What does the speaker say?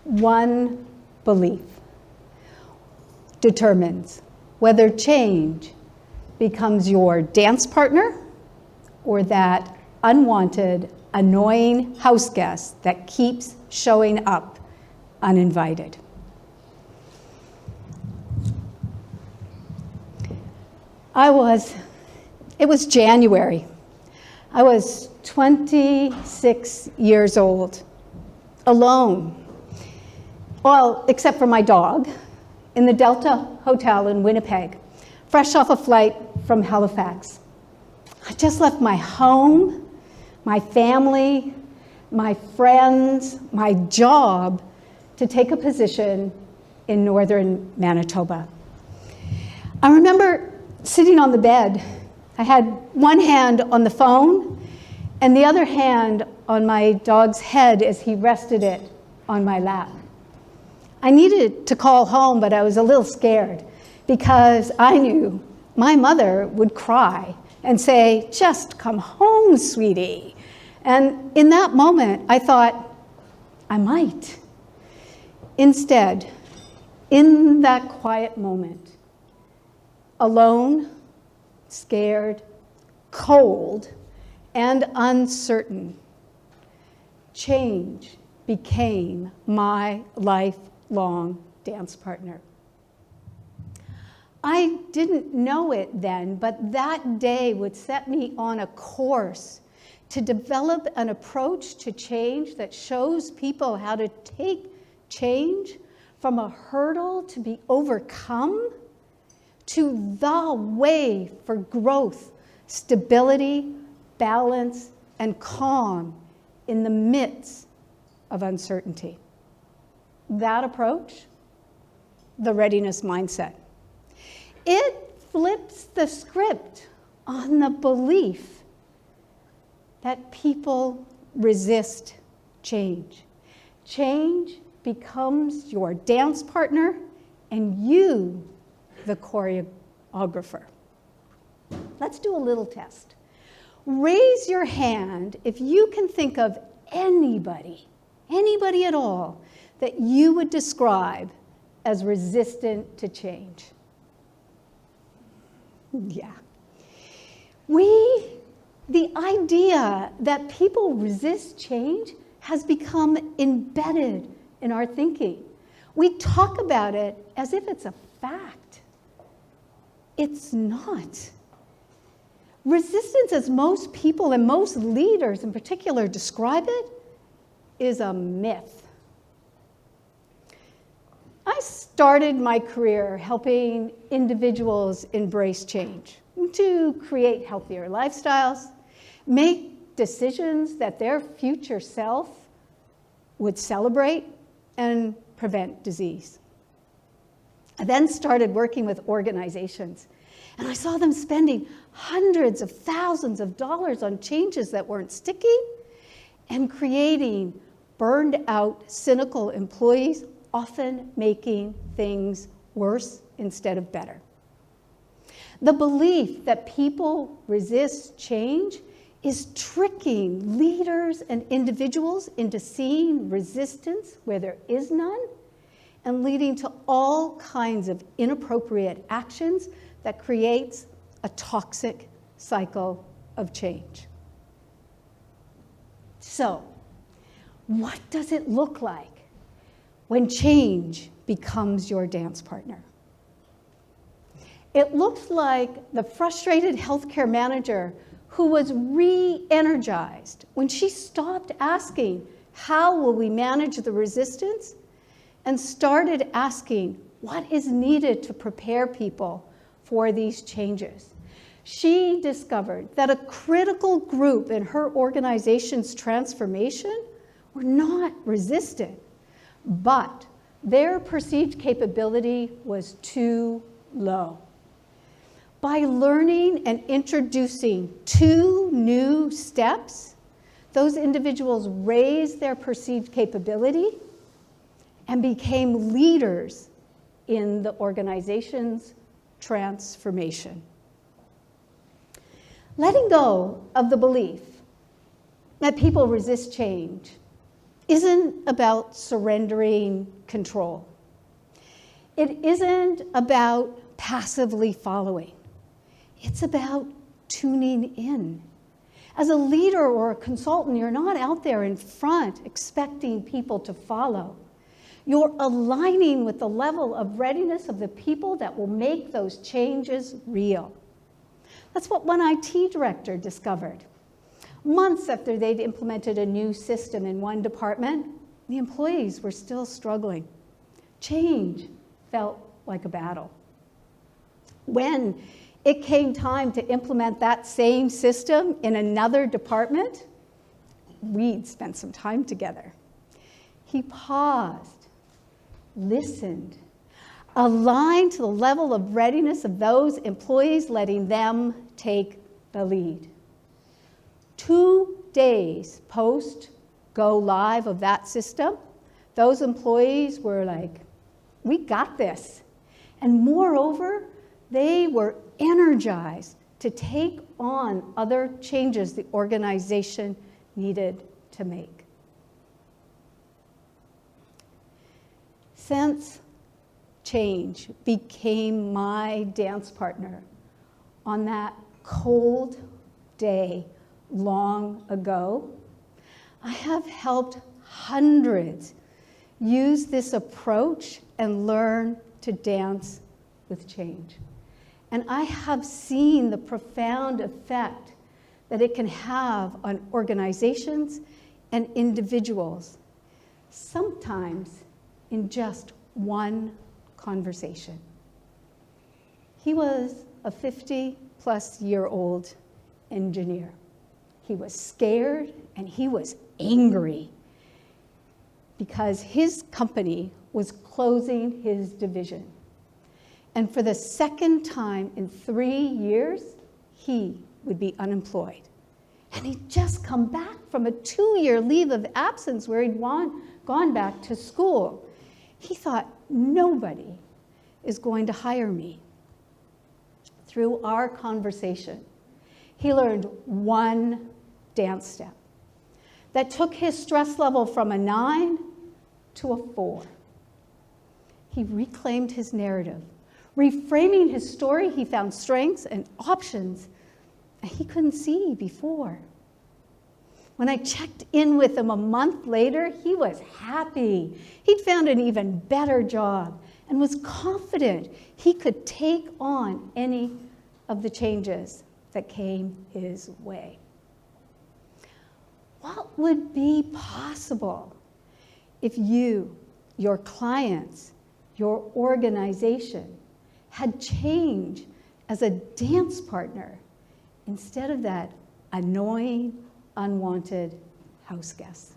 One belief determines whether change becomes your dance partner or that unwanted, annoying house guest that keeps showing up uninvited. It was January. I was 26 years old, alone. Well, except for my dog, in the Delta Hotel in Winnipeg, fresh off a flight from Halifax. I just left my home, my family, my friends, my job to take a position in northern Manitoba. I remember sitting on the bed. I had one hand on the phone and the other hand on my dog's head as he rested it on my lap. I needed to call home, but I was a little scared because I knew my mother would cry and say, "Just come home, sweetie." And in that moment, I thought, I might. Instead, in that quiet moment, alone, scared, cold, and uncertain, change became my lifelong dance partner. I didn't know it then, but that day would set me on a course to develop an approach to change that shows people how to take change from a hurdle to be overcome to the way for growth, stability, balance, and calm in the midst of uncertainty. That approach, the Readiness Mindset. It flips the script on the belief that people resist change. Change becomes your dance partner and you the choreographer. Let's do a little test. Raise your hand if you can think of anybody at all, that you would describe as resistant to change. Yeah. The idea that people resist change has become embedded in our thinking. We talk about it as if it's a fact. It's not. Resistance, as most people and most leaders in particular describe it, is a myth. I started my career helping individuals embrace change, to create healthier lifestyles, make decisions that their future self would celebrate, and prevent disease. I then started working with organizations, and I saw them spending hundreds of thousands of dollars on changes that weren't sticking and creating burned out, cynical employees, often making things worse instead of better. The belief that people resist change is tricking leaders and individuals into seeing resistance where there is none and leading to all kinds of inappropriate actions that creates a toxic cycle of change. So, what does it look like when change becomes your dance partner? It looks like the frustrated healthcare manager who was re-energized when she stopped asking, how will we manage the resistance? And started asking, what is needed to prepare people for these changes? She discovered that a critical group in her organization's transformation were not resistant, but their perceived capability was too low. By learning and introducing 2 new steps, those individuals raised their perceived capability and became leaders in the organization's transformation. Letting go of the belief that people resist change isn't about surrendering control. It isn't about passively following. It's about tuning in. As a leader or a consultant, you're not out there in front expecting people to follow. You're aligning with the level of readiness of the people that will make those changes real. That's what one IT director discovered. Months after they'd implemented a new system in one department, the employees were still struggling. Change felt like a battle. When it came time to implement that same system in another department, we'd spent some time together. He paused, listened, aligned to the level of readiness of those employees, letting them take the lead. 2 days post go live of that system, those employees were like, we got this. And moreover, they were energized to take on other changes the organization needed to make. Since change became my dance partner on that cold day long ago, I have helped hundreds use this approach and learn to dance with change. And I have seen the profound effect that it can have on organizations and individuals, sometimes in just one conversation. He was a 50-plus-year-old engineer. He was scared and he was angry because his company was closing his division. And for the second time in 3 years, he would be unemployed. And he'd just come back from a 2-year leave of absence where he'd gone back to school. He thought, nobody is going to hire me. Through our conversation, he learned one dance step that took his stress level from a 9 to a 4. He reclaimed his narrative. Reframing his story, he found strengths and options that he couldn't see before. When I checked in with him a month later, he was happy. He'd found an even better job and was confident he could take on any of the changes that came his way. What would be possible if you, your clients, your organization had change as a dance partner instead of that annoying, unwanted house guest?